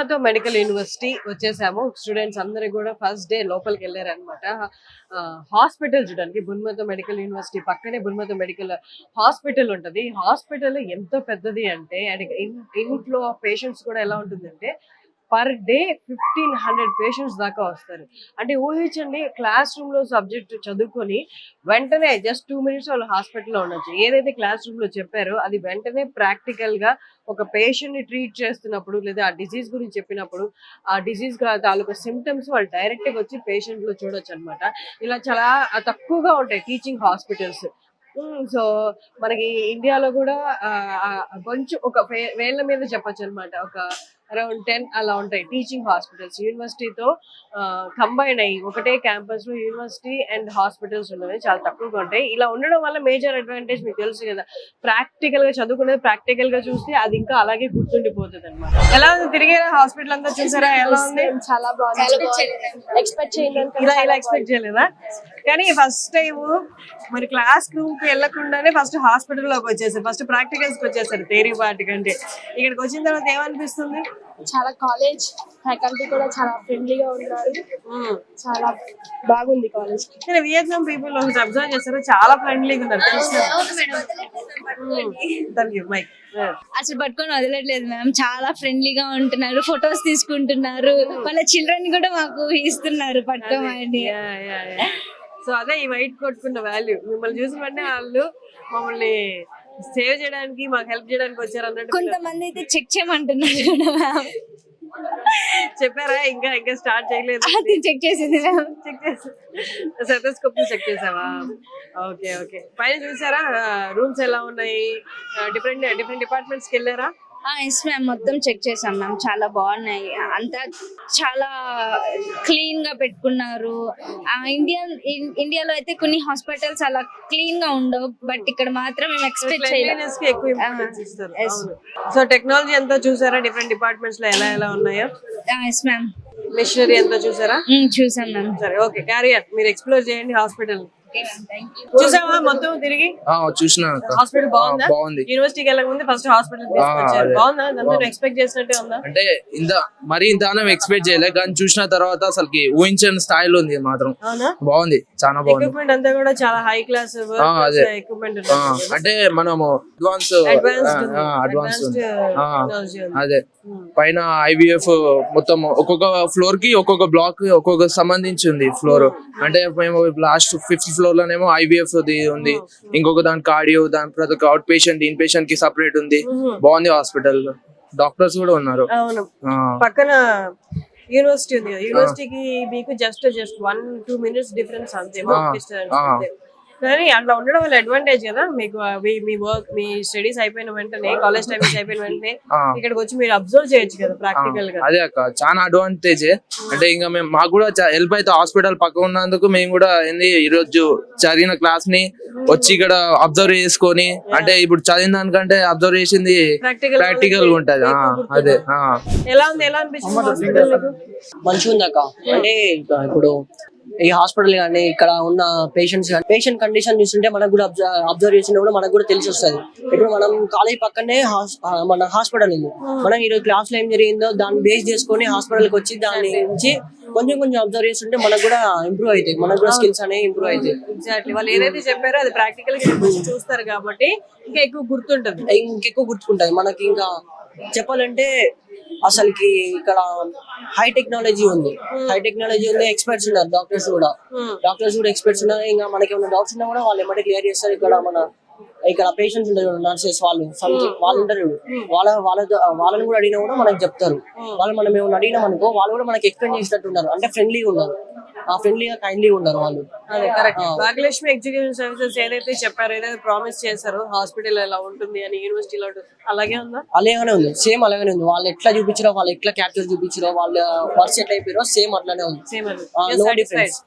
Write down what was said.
బున్మతో medical university వచ్చేసాము. Students అందరూ కూడా ఫస్ట్ డే లోపలికి వెళ్ళారనమాట. హాస్పిటల్ చూడడానికి బున్మతో మెడికల్ యూనివర్సిటీ పక్కనే బున్మతో మెడికల్ హాస్పిటల్ ఉంటది. హాస్పిటల్ ఎంత పెద్దది అంటే అండ్ ఇన్ఫ్లో ఆఫ్ పేషెంట్స్ కూడా ఎలా ఉంటుందంటే పర్ డే 1500 పేషెంట్స్ దాకా వస్తారు. అంటే ఊహించండి, క్లాస్ రూమ్ లో సబ్జెక్ట్ చదువుకొని వెంటనే జస్ట్ 2 minutes వాళ్ళు హాస్పిటల్లో ఉండొచ్చు. ఏదైతే క్లాస్ రూమ్ లో చెప్పారో అది వెంటనే ప్రాక్టికల్ గా ఒక పేషెంట్ ని ట్రీట్ చేస్తున్నప్పుడు లేదా ఆ డిసీజ్ గురించి చెప్పినప్పుడు ఆ డిసీజ్ తాలూకా సిమ్టమ్స్ వాళ్ళు డైరెక్ట్ గా వచ్చి పేషెంట్ లో చూడొచ్చు అనమాట. ఇలా చాలా తక్కువగా ఉంటాయి టీచింగ్ హాస్పిటల్స్. సో మనకి ఇండియాలో కూడా కొంచెం ఒక వేళ్ల మీద చెప్పొచ్చు అనమాట. ఒక అరౌండ్ 10 అలా ఉంటాయి టీచింగ్ హాస్పిటల్స్. యూనివర్సిటీతో కంబైన్ అయ్యి ఒకటే క్యాంపస్ లో యూనివర్సిటీ అండ్ హాస్పిటల్స్ ఉన్నవి చాలా తక్కువగా ఉంటాయి. ఇలా ఉండడం వల్ల మేజర్ అడ్వాంటేజ్ మీకు తెలుసు కదా, ప్రాక్టికల్ గా చదువుకునేది ప్రాక్టికల్ గా చూస్తే అది ఇంకా అలాగే గుర్తుండిపోతుంది అనమాట. ఎలా ఉంది తిరిగేరా హాస్పిటల్ అంతా చూసారా? ఎలా ఉంది? చాలా బాగుంది. ఎక్స్పెక్ట్ ఇలా ఎక్స్పెక్ట్ చేయలేదా? కానీ ఫస్ట్ టైం మరి క్లాస్ రూమ్ కి వెళ్లకుండానే ఫస్ట్ హాస్పిటల్ లోకి వచ్చేసారు, ఫస్ట్ ప్రాక్టికల్స్ కి వచ్చేసారు థియరీ పార్ట్ కంటే. ఇక్కడికి వచ్చిన తర్వాత ఏమనిపిస్తుంది? చాలా కాలేజ్ ఫ్యాకల్టీ కూడా చాలా ఫ్రెండ్లీగా ఉన్నారు. చాలా బాగుంది కాలేజ్. వియత్నాం పీపుల్ ఒకటి అబ్జర్వ్ చేస్తారు, చాలా ఫ్రెండ్లీగా ఉన్నారు. అసలు పట్టుకొని వదలట్లేదు మ్యామ్, చాలా ఫ్రెండ్లీగా ఉంటున్నారు, ఫొటోస్ తీసుకుంటున్నారు, వాళ్ళ చిల్డ్రన్ కూడా మాకు ఇస్తున్నారు పట్టుకోమని. సో అదే ఈ వైట్ కొట్టుకున్న వాల్యూ. మిమ్మల్ని చూసిన వెంటనే వాళ్ళు మమ్మల్ని సేవ్ చేయడానికి మాకు హెల్ప్ చేయడానికి వచ్చారు అన్నట్టు. కొంతమంది అయితే చెక్ చేయమంటున్నారు కూడా మ్యామ్. చెప్పారా? ఇంకా ఇంకా స్టార్ట్ చేయలేదు. అది చెక్ చేసింది మ్యామ్. చెక్ చేసి సెటోస్కోప్ చెక్ చేసావా? Okay okay. పైన చూసారా రూమ్స్ ఎలా ఉన్నాయి? డిఫరెంట్ డిపార్ట్మెంట్స్ కి వెళ్ళారా? ఎస్ మ్యామ్, మొత్తం చెక్ చేసాం మ్యామ్. చాలా బాగున్నాయి, అంతా చాలా క్లీన్ గా పెట్టుకున్నారు. ఇండియాలో అయితే కొన్ని హాస్పిటల్స్ అలా క్లీన్ గా ఉండవు, బట్ ఇక్కడ మాత్రం మేము ఎక్స్పెక్ట్ చేయలేదు. సో టెక్నాలజీ అంతా చూసారా? డిఫరెంట్ డిపార్ట్మెంట్స్ లో ఎలా ఎలా ఉన్నాయో? Yes ma'am. మిషనరీ అంతా చూసారా? చూసాం మ్యామ్. సరే ఓకే, క్యారియర్ మీరు ఎక్స్ప్లోర్ చేయండి హాస్పిటల్. చూసావా మొత్తం తిరిగి? చూసిన. హాస్పిటల్ బాగుందా? బాగుంది. యూనివర్సిటీకి వెళ్ళక ముందు ఫస్ట్ హాస్పిటల్ తీసుకొచ్చారు. బాగుందా? అందరూ ఎక్స్పెక్ట్ చేసినట్టే ఉందా? అంటే మరి ఇంతగానో ఎక్స్పెక్ట్ చేయలేదు, కానీ చూసిన తర్వాత అసలుకి ఊహించని స్థాయిలో ఉంది మాత్రం. బాగుంది, చాలా బాగుంది. ఎక్విప్మెంట్ అంతా కూడా చాలా హై క్లాస్ ఎక్విప్మెంట్. అంటే మనము అడ్వాన్స్ అదే పైన IVF మొత్తం ఒక్కొక్క ఫ్లోర్ కి ఒక్కొక్క బ్లాక్ ఒక్కొక్క సంబంధించి ఉంది ఫ్లోర్. అంటే మేము లాస్ట్ 5th floor లోనేమో IVF ఉంది, ఇంకొక దాని కార్డియో, దాని ప్రతి ఒక్క అవుట్ పేషెంట్ ఇన్ పేషెంట్ కి సపరేట్ ఉంది. బాగుంది హాస్పిటల్, డాక్టర్స్ కూడా ఉన్నారు. పక్కన యూనివర్సిటీ ఉంది. యూనివర్సిటీకి మీకు జస్ట్ 1-2 minutes డిఫరెన్స్ అంతే. కానీ అట్లా ఉండడం వల్ల అడ్వాంటేజ్ కదా మీకు. మీ వర్క్, మీ స్టడీస్ అయిపోయిన వెంటనే, కాలేజ్ టైమింగ్స్ అయిపోయిన వెంటనే ఇక్కడికి వచ్చి మీరు అబ్జర్వ్ చేయొచ్చు కదా ప్రాక్టికల్ గా. అదే అక్క, చాలా అడ్వాంటేజ్. అంటే ఇంకా మేము మాకు కూడా హెల్ప్ అయితే హాస్పిటల్ పక్క ఉన్నందుకు మేము కూడా ఏంది ఈ రోజు చదివిన క్లాస్ ని వచ్చి ఇక్కడ అబ్జర్వ్ చేసుకొని, అంటే ఇప్పుడు చదివిన దానికంటే అబ్జర్వ్ చేసింది ప్రాక్టికల్ గా ఉంటది. అదే ఎలా ఉంది? ఎలా అనిపిస్తుంది? మంచిగా ఉంది అక్క. అంటే ఇప్పుడు ఈ హాస్పిటల్ కానీ ఇక్కడ ఉన్న పేషెంట్ కండిషన్ చూస్తుంటే మనకు కూడా అబ్జర్వ్ చేసినా కూడా మనకు కూడా తెలిసి వస్తుంది. ఇప్పుడు మనం కాలేజ్ పక్కనే మన హాస్పిటల్ ఉంది. మనం ఈరోజు క్లాస్ లో ఏం జరిగిందో దాన్ని బేస్ చేసుకొని హాస్పిటల్ కి వచ్చి దాని నుంచి కొంచెం అబ్జర్వ్ చేస్తుంటే మనకు కూడా ఇంప్రూవ్ అవుతాయి, మనకు కూడా స్కిల్స్ అనేవి ఇంప్రూవ్ అవుతాయి. ఎగ్జాక్ట్లీ, వాళ్ళు ఏదైతే చెప్పారో అది ప్రాక్టికల్ గా చూస్తారు కాబట్టి ఇంకా ఎక్కువ గుర్తుంటది, ఇంకెక్కువ గుర్తుకుంటది మనకి. ఇంకా చెప్పాలంటే అసలుకి ఇక్కడ హై టెక్నాలజీ ఉంది, ఎక్స్పర్ట్స్ ఉన్నారు, డాక్టర్స్ కూడా ఎక్స్పర్ట్స్ ఉన్నారు. ఇంకా మనకి ఏమైనా డౌట్స్ ఉన్నా కూడా వాళ్ళు ఏమంటే క్లియర్ చేస్తారు. ఇక్కడ పేషెంట్స్ ఉంటారు, నర్సెస్ వాళ్ళు ఉంటారు, వాళ్ళని కూడా అడిగినా కూడా మనకి చెప్తారు. మనం ఏమైనా అడిగినాం అనుకో, వాళ్ళు కూడా మనకి ఎక్స్ప్లెయిన్ చేసినట్టు ఉన్నారు. అంటే ఫ్రెండ్లీగా ఉన్నారు, కైండ్లీగా ఉన్నారు వాళ్ళు. భాగ్యలక్ష్మి ఎడ్యుకేషన్ సర్వీసెస్ ఏదైతే చెప్పారో, ఏదైతే ప్రామిస్ చేశారో హాస్పిటల్ ఎలా ఉంటుంది అని యూనివర్సిటీలో, అలాగే ఉందా? అలాగే ఉంది, సేమ్ అలాగే ఉంది. వాళ్ళు ఎట్లా చూపించారో, వాళ్ళు ఎట్లా క్యాప్చర్ చూపించారో, వాళ్ళ వర్క్స్ ఎట్లా అయిపోయారో సేమ్ అట్లానే ఉంది. No difference.